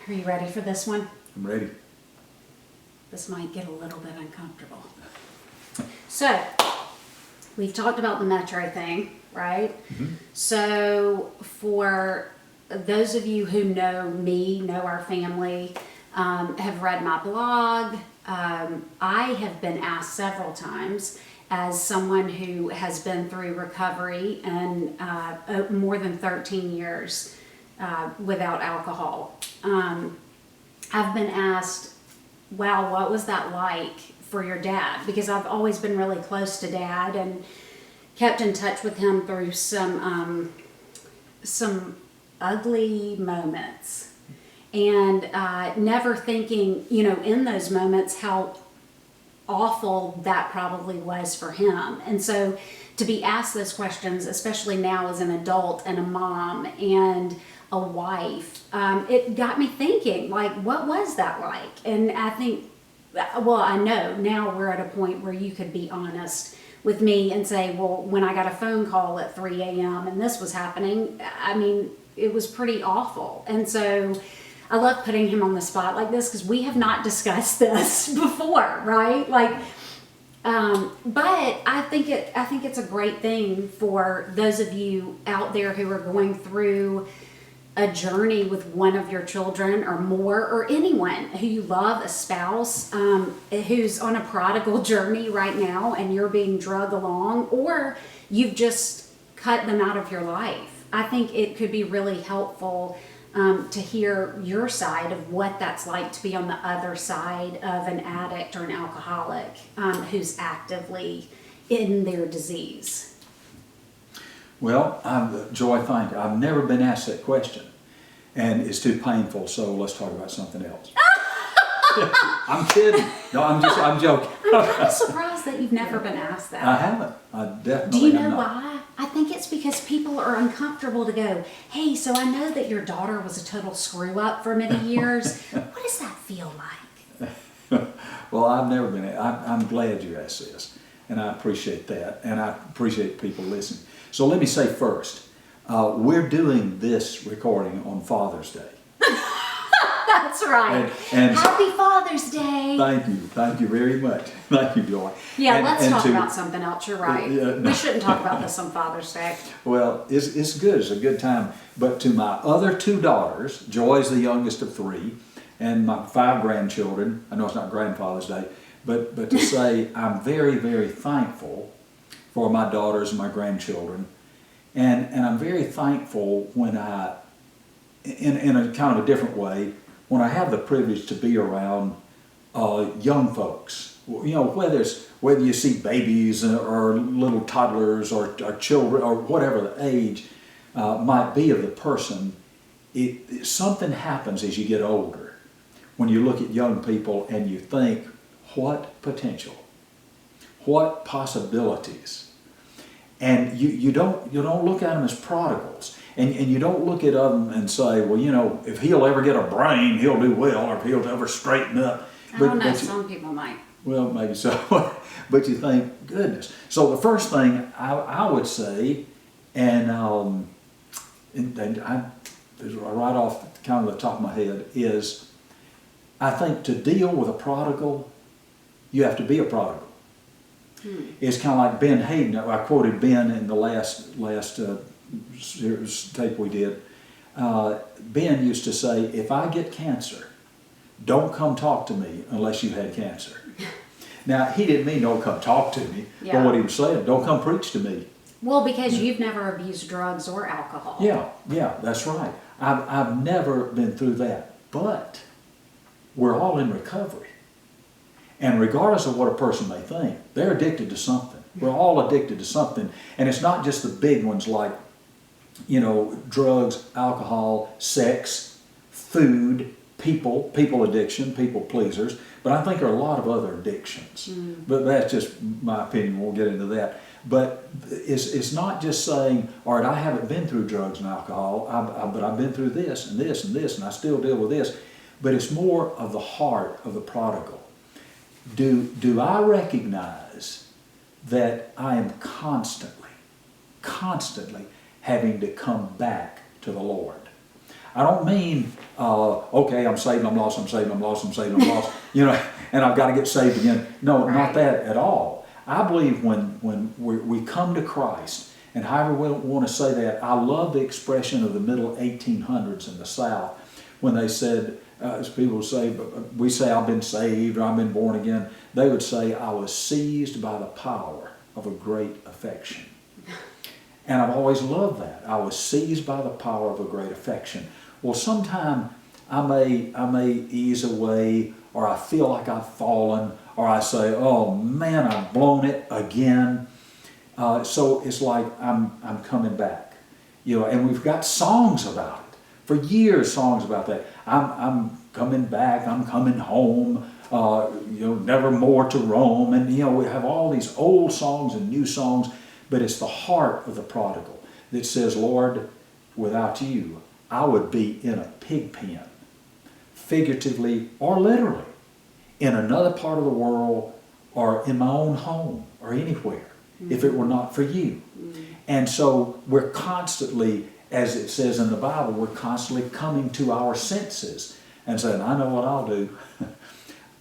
Are you ready for this one? I'm ready. This might get a little bit uncomfortable. So, we've talked about the Metro thing, right? Mm-hmm. So, for those of you who know me, know our family, have read my blog, I have been asked several times as someone who has been through recovery and more than 13 years without alcohol. I've been asked, wow, what was that like for your dad? Because I've always been really close to Dad and kept in touch with him through some ugly moments. And never thinking, in those moments how awful that probably was for him. And so to be asked those questions, especially now as an adult and a mom and a wife, it got me thinking, like, what was that like? And I think, well, I know now we're at a point where you could be honest with me and say, well, when I got a phone call at 3 a.m. and this was happening, I mean, it was pretty awful. And so I love putting him on the spot like this because we have not discussed this before, right? But I think it's a great thing for those of you out there who are going through a journey with one of your children or more, or anyone who you love, a spouse who's on a prodigal journey right now and you're being dragged along, or you've just cut them out of your life. I think it could be really helpful to hear your side of what that's like to be on the other side of an addict or an alcoholic who's actively in their disease. Well, Joy, thank you. I've never been asked that question, and it's too painful, so let's talk about something else. I'm kidding. No, I'm joking. I'm kind of surprised that you've never been asked that. I haven't. I definitely Do you know have not. why? I think it's because people are uncomfortable to go, hey, so I know that your daughter was a total screw up for many years. What does that feel like? Well, I've never been. I'm glad you asked this, and I appreciate that, and I appreciate people listening. So let me say first, we're doing this recording on Father's Day. That's right. And Happy Father's Day. Thank you very much. Thank you, Joy. Yeah, And- let's and talk to- about something else. You're right. We shouldn't talk about this on Father's Day. Well, it's good. It's a good time. But to my other two daughters, Joy's the youngest of three, and my 5 grandchildren, I know it's not Grandfather's Day, but to say I'm very, very thankful for my daughters and my grandchildren. And I'm very thankful when I, in a kind of a different way, when I have the privilege to be around young folks. Whether you see babies or little toddlers or children or whatever the age might be of the person, something happens as you get older. When you look at young people and you think, what potential, what possibilities. And you don't look at them as prodigals. And you don't look at them and say, well, if he'll ever get a brain, he'll do well, or if he'll ever straighten up. I don't know, some people might. Well, maybe so. But you think, goodness. So the first thing I would say, and right off kind of the top of my head, is I think to deal with a prodigal, you have to be a prodigal. It's kind of like Ben Hayden. I quoted Ben in the last tape we did. Ben used to say, if I get cancer, don't come talk to me unless you've had cancer. Now, he didn't mean don't come talk to me, Yeah. but what he was saying, don't come preach to me. Well, because you've never abused drugs or alcohol. Yeah, that's right. I've never been through that, but we're all in recovery. And regardless of what a person may think, they're addicted to something. We're all addicted to something. And it's not just the big ones like, drugs, alcohol, sex, food, people addiction, people pleasers. But I think there are a lot of other addictions. But that's just my opinion. We'll get into that. But it's not just saying, all right, I haven't been through drugs and alcohol, but I've been through this and this and this, and I still deal with this. But it's more of the heart of the prodigal. Do I recognize that I am constantly having to come back to the Lord? I don't mean, okay, I'm saved, I'm lost, I'm saved, I'm lost, I'm saved, I'm lost, and I've got to get saved again. No, Right. not that at all. I believe when we come to Christ, and however we want to say that, I love the expression of the middle 1800s in the South when they said, as people say, we say I've been saved or I've been born again, they would say I was seized by the power of a great affection. And I've always loved that. I was seized by the power of a great affection. Well, sometime I may ease away, or I feel like I've fallen, or I say, oh man, I've blown it again. So it's like I'm coming back, and we've got songs about it. For years, songs about that. I'm coming back, I'm coming home, never more to roam. And, we have all these old songs and new songs, but it's the heart of the prodigal that says, Lord, without you, I would be in a pig pen, figuratively or literally, in another part of the world or in my own home or anywhere, if it were not for you. And so we're constantly, as it says in the Bible, we're constantly coming to our senses and saying, I know what I'll do.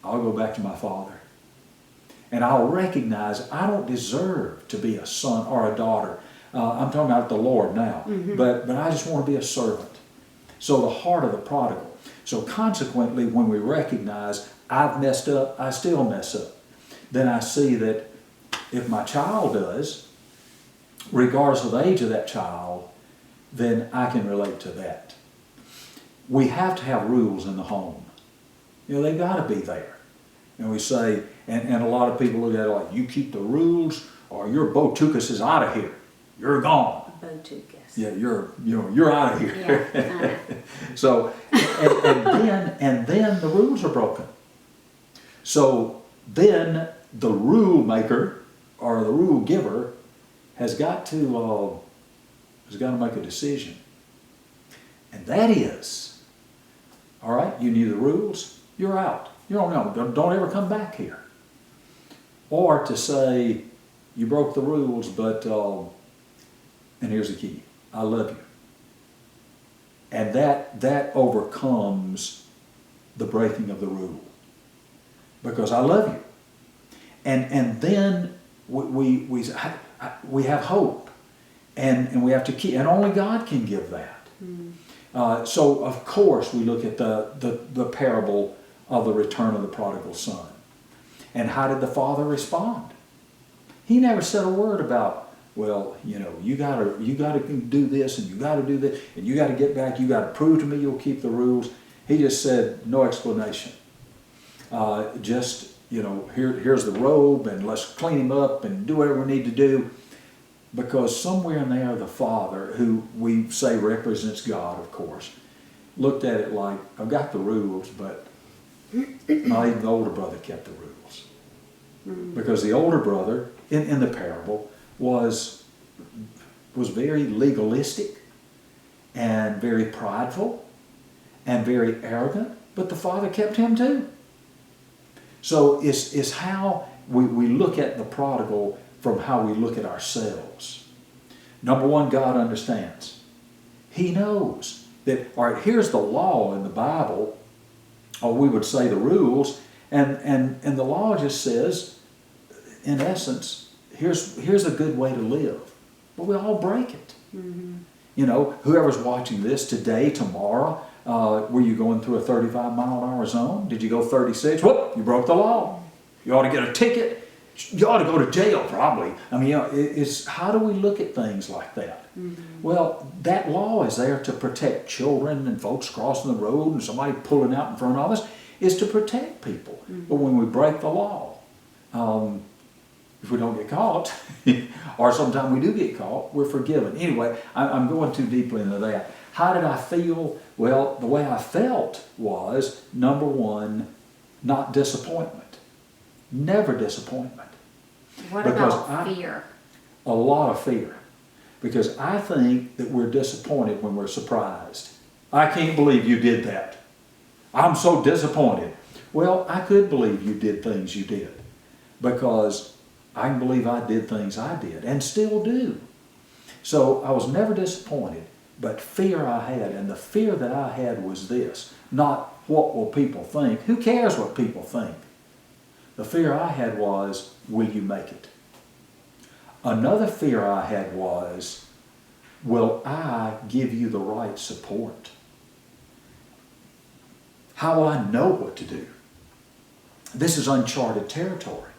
I'll go back to my Father. And I'll recognize I don't deserve to be a son or a daughter. I'm talking about the Lord now. But I just want to be a servant. So the heart of the prodigal. So consequently, when we recognize I've messed up, I still mess up. Then I see that if my child does, regardless of the age of that child, then I can relate to that. We have to have rules in the home. They've got to be there. And we say, and a lot of people look at it like, you keep the rules or your Botukas is out of here. You're gone. Botukas. Yeah, you're out of here. Yeah, So, and then the rules are broken. So then the rule maker or the rule giver has got to make a decision. And that is, all right, you knew the rules, you're out. You don't ever come back here. Or to say, you broke the rules, but, and here's the key, I love you. And that overcomes the breaking of the rule. Because I love you. And then we have hope. And we have to keep, and only God can give that. So of course we look at the parable of the return of the prodigal son. And how did the father respond? He never said a word about, well, you gotta do this and you gotta do that and you gotta get back, you gotta prove to me you'll keep the rules. He just said, no explanation. Here's the robe and let's clean him up and do whatever we need to do. Because somewhere in there, the father, who we say represents God, of course, looked at it like, I've got the rules, but not even the older brother kept the rules. Because the older brother, in the parable, was very legalistic and very prideful and very arrogant, but the father kept him too. So it's how we look at the prodigal from how we look at ourselves. Number one, God understands. He knows that, all right, here's the law in the Bible, or we would say the rules, and the law just says, in essence, here's a good way to live. But we all break it. Whoever's watching this today, tomorrow, were you going through a 35-mile-an-hour zone? Did you go 36? Whoop, you broke the law. You ought to get a ticket. You ought to go to jail, probably. I mean, it's how do we look at things like that? Well, that law is there to protect children and folks crossing the road and somebody pulling out in front of us, is to protect people. But when we break the law, if we don't get caught, or sometimes we do get caught, we're forgiven. Anyway, I'm going too deeply into that. How did I feel? Well, the way I felt was, number one, not disappointment. Never disappointment. What about fear? A lot of fear. Because I think that we're disappointed when we're surprised. I can't believe you did that. I'm so disappointed. Well, I could believe you did things you did. Because I can believe I did things I did and still do. So I was never disappointed. But fear I had, and the fear that I had was this, not what will people think. Who cares what people think? The fear I had was, will you make it? Another fear I had was, will I give you the right support? How will I know what to do? This is uncharted territory.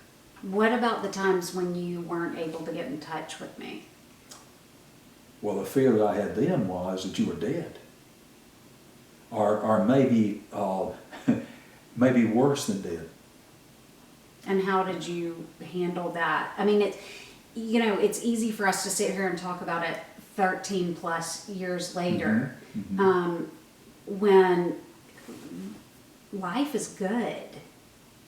What about the times when you weren't able to get in touch with me? Well, the fear that I had then was that you were dead. Or maybe, maybe worse than dead. And how did you handle that? I mean, it's easy for us to sit here and talk about it 13 plus years later, when life is good,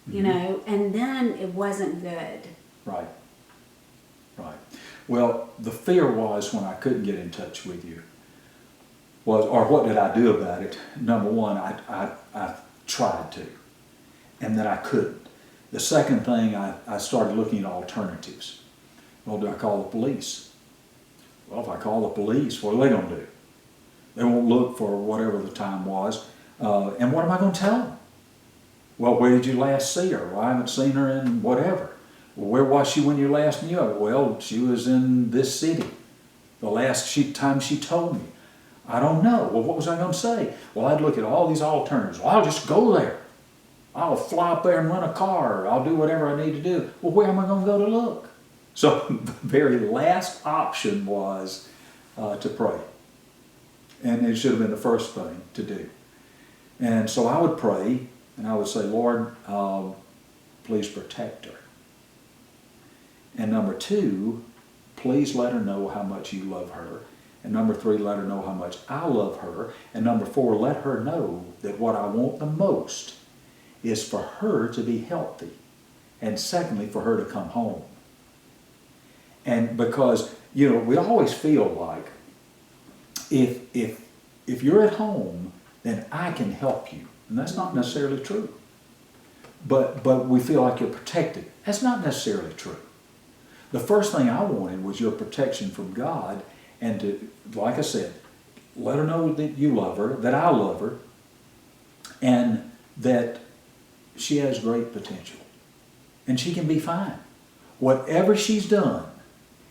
you know, and then it wasn't good. Right. Right. Well, the fear was when I couldn't get in touch with you or what did I do about it? Number one, I tried to, and then I couldn't. The second thing, I started looking at alternatives. Well, do I call the police? Well, if I call the police, what are they going to do? They won't look for whatever the time was. And what am I going to tell them? Well, where did you last see her? Well, I haven't seen her in whatever. Well, where was she when you last knew her? Well, she was in this city. The last time she told me. I don't know. Well, what was I going to say? Well, I'd look at all these alternatives. Well, I'll just go there. I'll fly up there and rent a car. I'll do whatever I need to do. Well, where am I going to go to look? So the very last option was to pray. And it should have been the first thing to do. And so I would pray, and I would say, Lord, please protect her. And number two, please let her know how much you love her. And number three, let her know how much I love her. And number four, let her know that what I want the most is for her to be healthy. And secondly, for her to come home. And because, you know, we always feel like if you're at home, then I can help you. And that's not necessarily true. But we feel like you're protected. That's not necessarily true. The first thing I wanted was your protection from God, and to, like I said, let her know that you love her, that I love her, and that she has great potential. And she can be fine. Whatever she's done,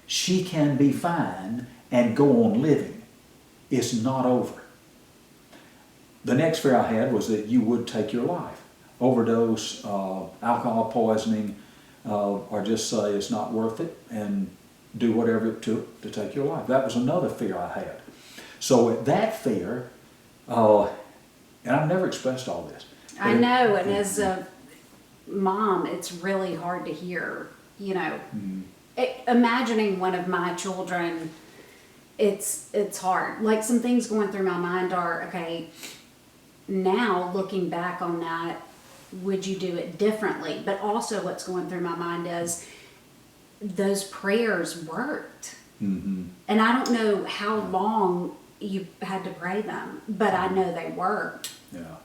she can be fine and go on living. It's not over. The next fear I had was that you would take your life. Overdose, alcohol poisoning, or just say it's not worth it and do whatever it took to take your life. That was another fear I had. So with that fear, and I've never expressed all this. I know, and as a mom, it's really hard to hear, you know. Imagining one of my children, it's hard. Like, some things going through my mind are, okay, now looking back on that, would you do it differently? But also what's going through my mind is those prayers worked. And I don't know how long you had to pray them, but I know they worked. Yeah.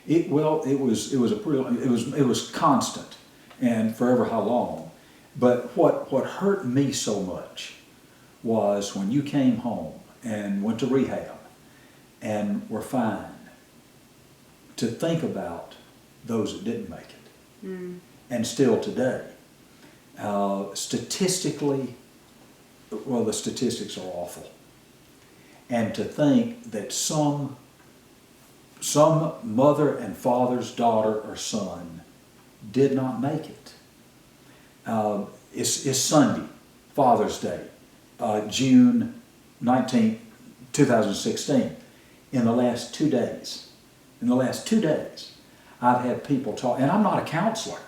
It was constant, and forever how long. But what hurt me so much was when you came home and went to rehab and were fine, to think about those that didn't make it. And still today, statistically, well, the statistics are awful. And to think that some mother and father's daughter or son did not make it. It's Sunday, Father's Day, June 19th, 2016. In the last 2 days, I've had people talk, and I'm not a counselor.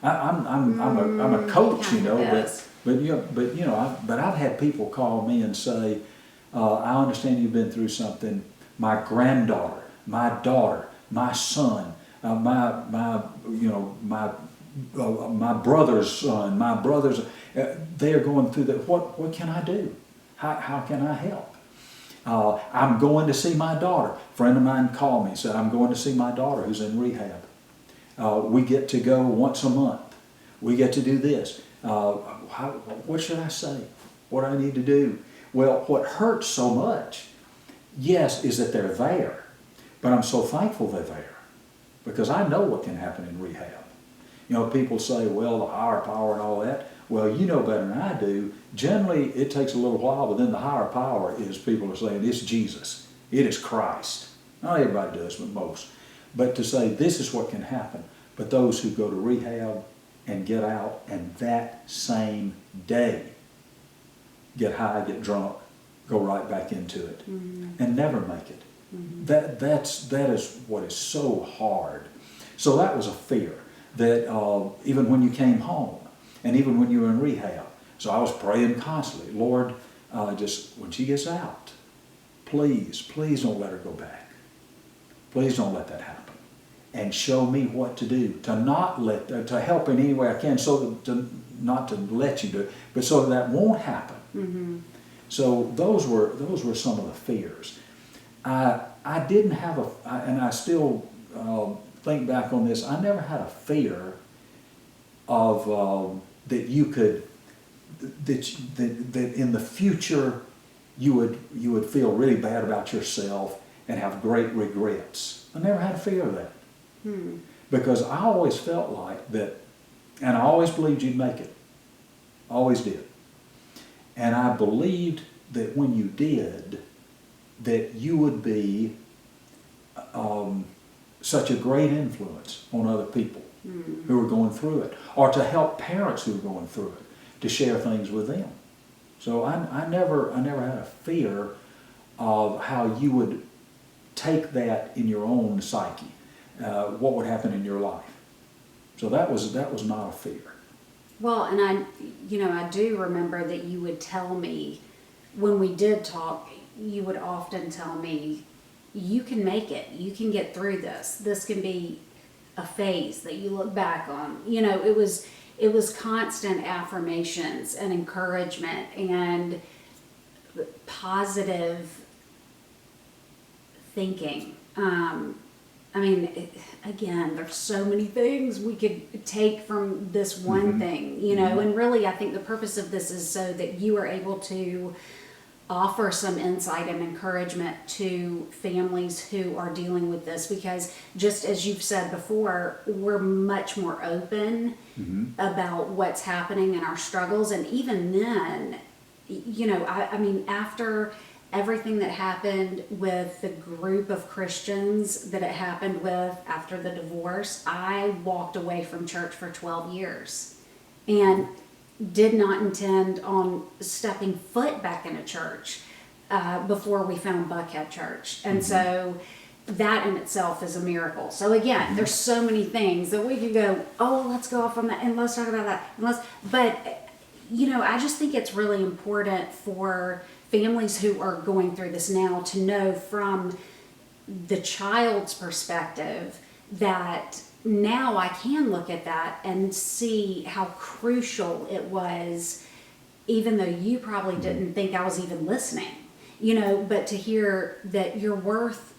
I'm a coach, you know, but I've had people call me and say, I understand you've been through something. My granddaughter, my daughter, my son, my brother's son, my brothers, they are going through that. What can I do? How can I help? I'm going to see my daughter. A friend of mine called me and said, I'm going to see my daughter who's in rehab. We get to go once a month. We get to do this. What should I say? What do I need to do? Well, what hurts so much yes, is that they're there, but I'm so thankful they're there because I know what can happen in rehab. You know, people say, well, the higher power and all that. Well, you know better than I do. Generally, it takes a little while, but then the higher power is, people are saying, it's Jesus. It is Christ. Not everybody does, but most. But to say this is what can happen. But those who go to rehab and get out and that same day get high, get drunk, go right back into it, and never make it. That is what is so hard. So that was a fear that even when you came home and even when you were in rehab. So I was praying constantly, Lord, just when she gets out, please don't let her go back. Please don't let that happen. And show me what to do, to help in any way I can, so not to let you do it, but so that won't happen. So those were some of the fears. I didn't have and I still think back on this. I never had a fear of that you could that in the future you would feel really bad about yourself and have great regrets. I never had a fear of that. Because I always felt like that, and I always believed you'd make it. Always did. And I believed that when you did, that you would be such a great influence on other people who are going through it, or to help parents who are going through it, to share things with them. So I never had a fear of how you would take that in your own psyche, what would happen in your life. So that was not a fear. Well, and I do remember that you would tell me, when we did talk, you would often tell me, you can make it, you can get through this. This can be a phase that you look back on. You know, it was constant affirmations and encouragement and positive thinking. I mean, again, there's so many things we could take from this one thing, you know, and really I think the purpose of this is so that you are able to offer some insight and encouragement to families who are dealing with this, because just as you've said before, we're much more open about what's happening in our struggles. And even then, you know, I mean, after everything that happened with the group of Christians that it happened with after the divorce, I walked away from church for 12 years and did not intend on stepping foot back in a church before we found Buckhead Church. And so that in itself is a miracle. So again, there's so many things that we could go, oh, let's go off on that and let's talk about that. But, you know, I just think it's really important for families who are going through this now to know from the child's perspective that now I can look at that and see how crucial it was, even though you probably didn't think I was even listening, you know, but to hear that you're worth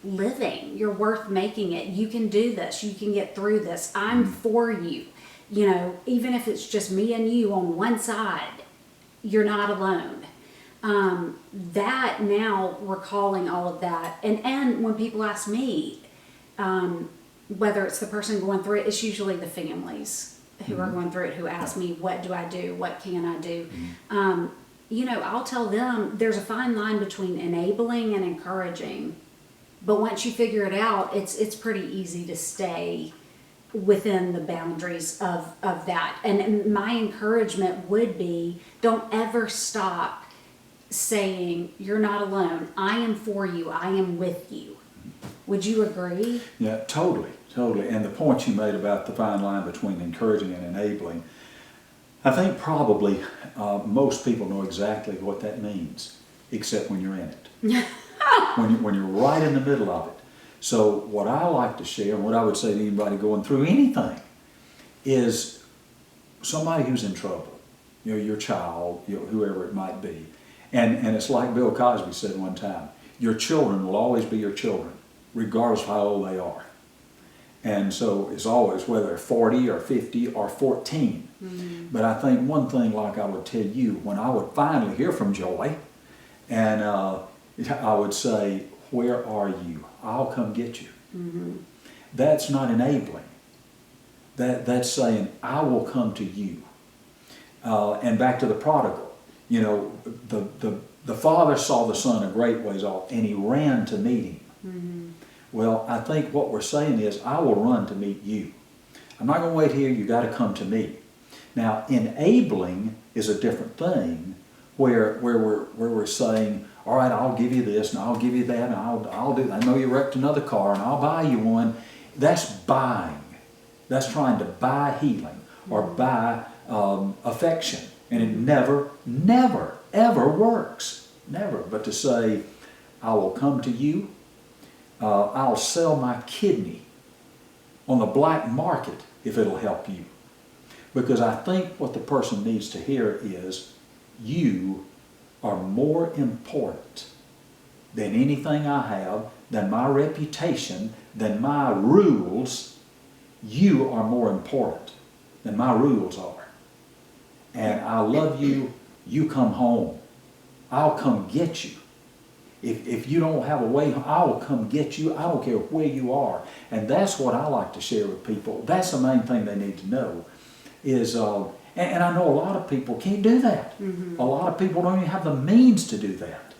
living, you're worth making it, you can do this, you can get through this, I'm for you, you know, even if it's just me and you on one side, you're not alone. That now recalling all of that, and when people ask me, whether it's the person going through it, it's usually the families who are going through it who ask me, what do I do? What can I do? You know, I'll tell them there's a fine line between enabling and encouraging, but once you figure it out, it's pretty easy to stay within the boundaries of that. And my encouragement would be, don't ever stop saying, you're not alone. I am for you. I am with you. Would you agree? Yeah, totally. And the point you made about the fine line between encouraging and enabling, I think probably most people know exactly what that means, except when you're in it. when you're right in the middle of it. So what I like to share, and what I would say to anybody going through anything, is somebody who's in trouble, you know, your child, you know, whoever it might be. And it's like Bill Cosby said one time, your children will always be your children, regardless of how old they are. And so it's always, whether they're 40 or 50 or 14. But I think one thing, like I would tell you, when I would finally hear from Joy, and I would say, where are you? I'll come get you. Mm-hmm. That's not enabling. That's saying, I will come to you. And back to the prodigal, you know, the father saw the son a great ways off, and he ran to meet him. Mm-hmm. Well, I think what we're saying is, I will run to meet you. I'm not going to wait here, you got to come to me. Now, enabling is a different thing, where we're saying, all right, I'll give you this, and I'll give you that, and I'll do that. I know you wrecked another car, and I'll buy you one. That's buying. That's trying to buy healing or buy affection. And it never, ever works. Never. But to say, I will come to you, I'll sell my kidney on the black market if it'll help you. Because I think what the person needs to hear is, you are more important than anything I have, than my reputation, than my rules. You are more important than my rules are. And I love you. You come home. I'll come get you. If you don't have a way, I will come get you. I don't care where you are. And that's what I like to share with people. That's the main thing they need to know is, and I know a lot of people can't do that. Mm-hmm. A lot of people don't even have the means to do that.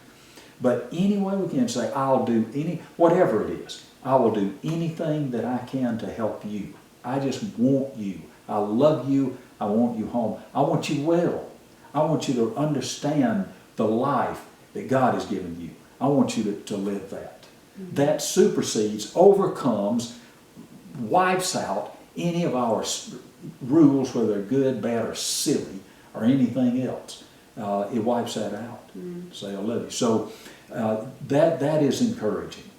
But anyway, we can say, I'll do whatever it is. I will do anything that I can to help you. I just want you. I love you. I want you home. I want you well. I want you to understand the life that God has given you. I want you to live that. Mm-hmm. That supersedes, overcomes, wipes out any of our rules, whether they're good, bad, or silly, or anything else. It wipes that out. Mm-hmm. Say, I love you. So that is encouraging.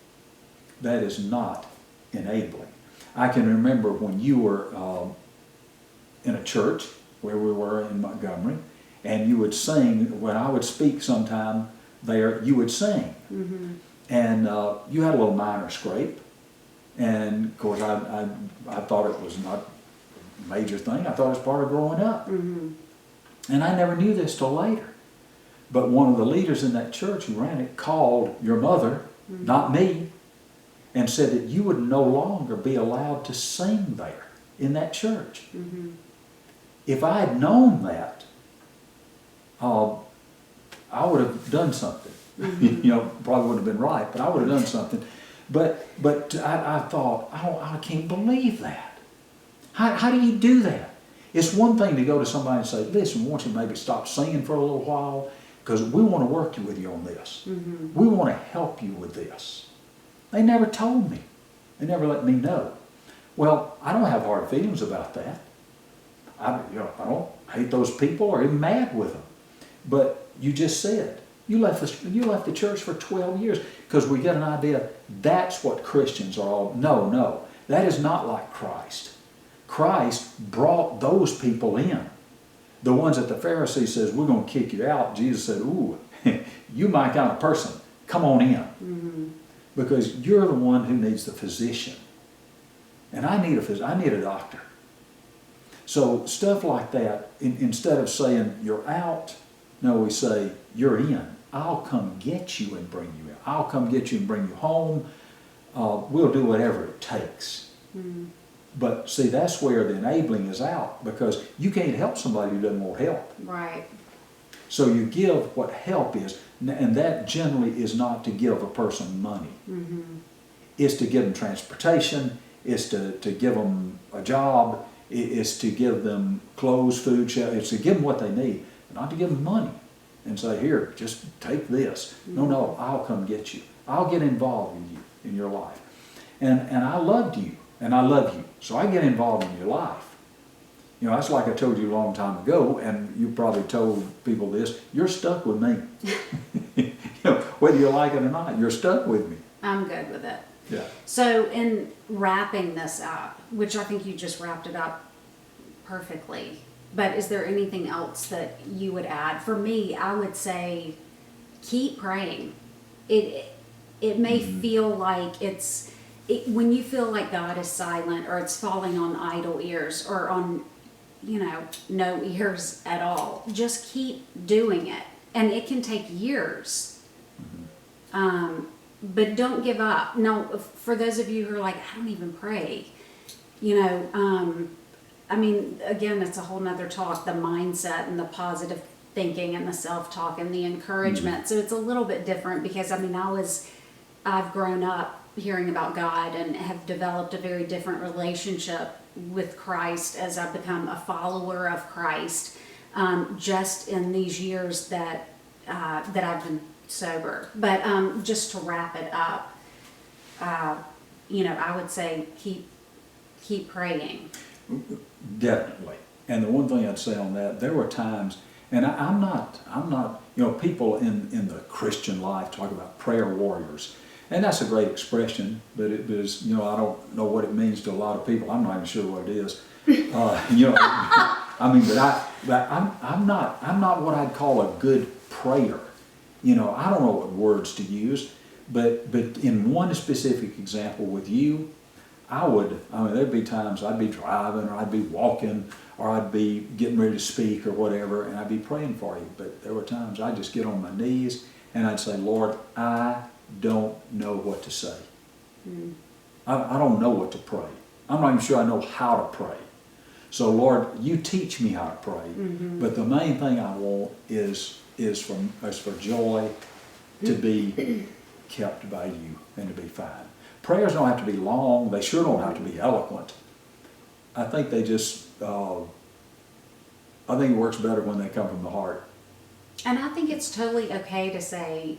That is not enabling. I can remember when you were in a church where we were in Montgomery, and you would sing. When I would speak sometime there, you would sing. Mm-hmm. And you had a little minor scrape. And of course, I thought it was not a major thing. I thought it was part of growing up. Mm-hmm. And I never knew this till later. But one of the leaders in that church who ran it called your mother, mm-hmm. not me, and said that you would no longer be allowed to sing there in that church. Mm-hmm. If I had known that, I would have done something. Mm-hmm. You know, probably wouldn't have been right, but I would have done something. But I thought, I can't believe that. How do you do that? It's one thing to go to somebody and say, listen, won't you maybe stop singing for a little while? Because we want to work with you on this. Mm-hmm. We want to help you with this. They never told me. They never let me know. Well, I don't have hard feelings about that. I don't hate those people or even mad with them. But you just said, you left the church for 12 years because we get an idea that's what Christians are all. No, that is not like Christ. Christ brought those people in. The ones that the Pharisee says, we're going to kick you out. Jesus said, ooh, you my kind of person. Come on in. Mm-hmm. Because you're the one who needs the physician. And I need a doctor. So stuff like that, instead of saying you're out, no, we say you're in. I'll come get you and bring you in. I'll come get you and bring you home. We'll do whatever it takes. Mm-hmm. But see, that's where the enabling is out, because you can't help somebody who doesn't want help. Right. So you give what help is, and that generally is not to give a person money. Mm-hmm. It's to give them transportation. It's to give them a job. It's to give them clothes, food, shelter. It's to give them what they need, not to give them money and say, here, just take this. Mm-hmm. No, I'll come get you. I'll get involved in you, in your life. And I loved you, and I love you. So I get involved in your life. You know, that's like I told you a long time ago, and you probably told people this, you're stuck with me. You know, whether you like it or not, you're stuck with me. I'm good with it. Yeah. So in wrapping this up, which I think you just wrapped it up perfectly, but is there anything else that you would add? For me, I would say keep praying. It may feel like when you feel like God is silent, or it's falling on idle ears, or on, no ears at all, just keep doing it. And it can take years. But don't give up. Now, for those of you who are like, I don't even pray, you know, I mean, again, it's a whole nother talk, the mindset and the positive thinking and the self-talk and the encouragement. So it's a little bit different because, I mean, I've grown up hearing about God and have developed a very different relationship with Christ as I've become a follower of Christ, just in these years that I've been sober. But just to wrap it up, you know, I would say keep praying. Definitely. And the one thing I'd say on that, there were times, and I'm not, you know, people in the Christian life talk about prayer warriors. And that's a great expression, but it is, you know, I don't know what it means to a lot of people. I'm not even sure what it is. You know, I mean, but I'm not what I'd call a good prayer. You know, I don't know what words to use, but in one specific example with you, I mean, there'd be times I'd be driving or I'd be walking or I'd be getting ready to speak or whatever, and I'd be praying for you. But there were times I'd just get on my knees and I'd say, Lord, I don't know what to say. I don't know what to pray. I'm not even sure I know how to pray. So Lord, you teach me how to pray. But the main thing I want is for Joy to be kept by you and to be fine. Prayers don't have to be long. They sure don't have to be eloquent. I think they just, I think it works better when they come from the heart. And I think it's totally okay to say,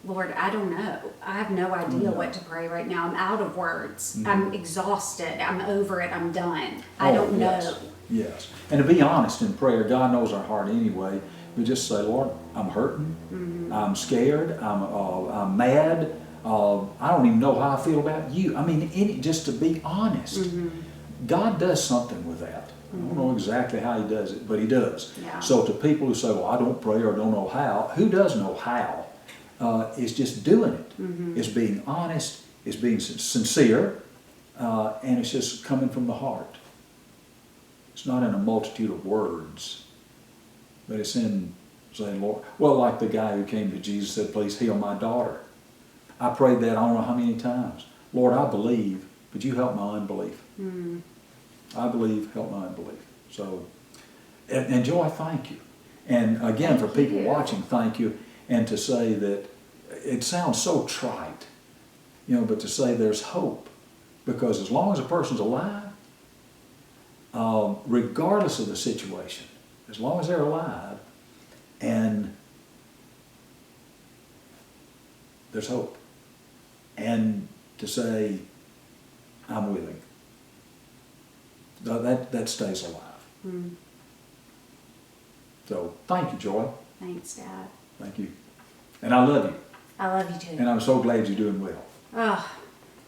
Lord, I don't know. I have no idea what to pray right now. I'm out of words. I'm exhausted. I'm over it. I'm done. I don't know. Yes. And to be honest in prayer, God knows our heart anyway. We just say, Lord, I'm hurting. I'm scared. I'm mad. I don't even know how I feel about you. I mean, just to be honest. God does something with that. I don't know exactly how he does it, but he does. Yeah. So to people who say, well, I don't pray or don't know how, who does know how? Is just doing it. It's being honest, it's being sincere, and it's just coming from the heart. It's not in a multitude of words, but it's in saying, Lord, well, like the guy who came to Jesus and said, please heal my daughter. I prayed that I don't know how many times. Lord, I believe, but you help my unbelief. I believe, help my unbelief. So, and Joy, thank you. And again, for people watching, thank you. And to say that, it sounds so trite, you know, but to say there's hope. Because as long as a person's alive, regardless of the situation, as long as they're alive, and there's hope. And to say, I'm willing. That stays alive. So, thank you, Joy. Thanks, Dad. Thank you. And I love you. I love you too. And I'm so glad you're doing well. Oh,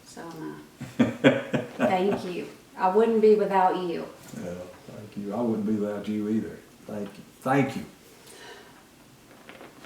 so am I. Thank you. I wouldn't be without you. Yeah, thank you. I wouldn't be without you either. Thank you. Thank you.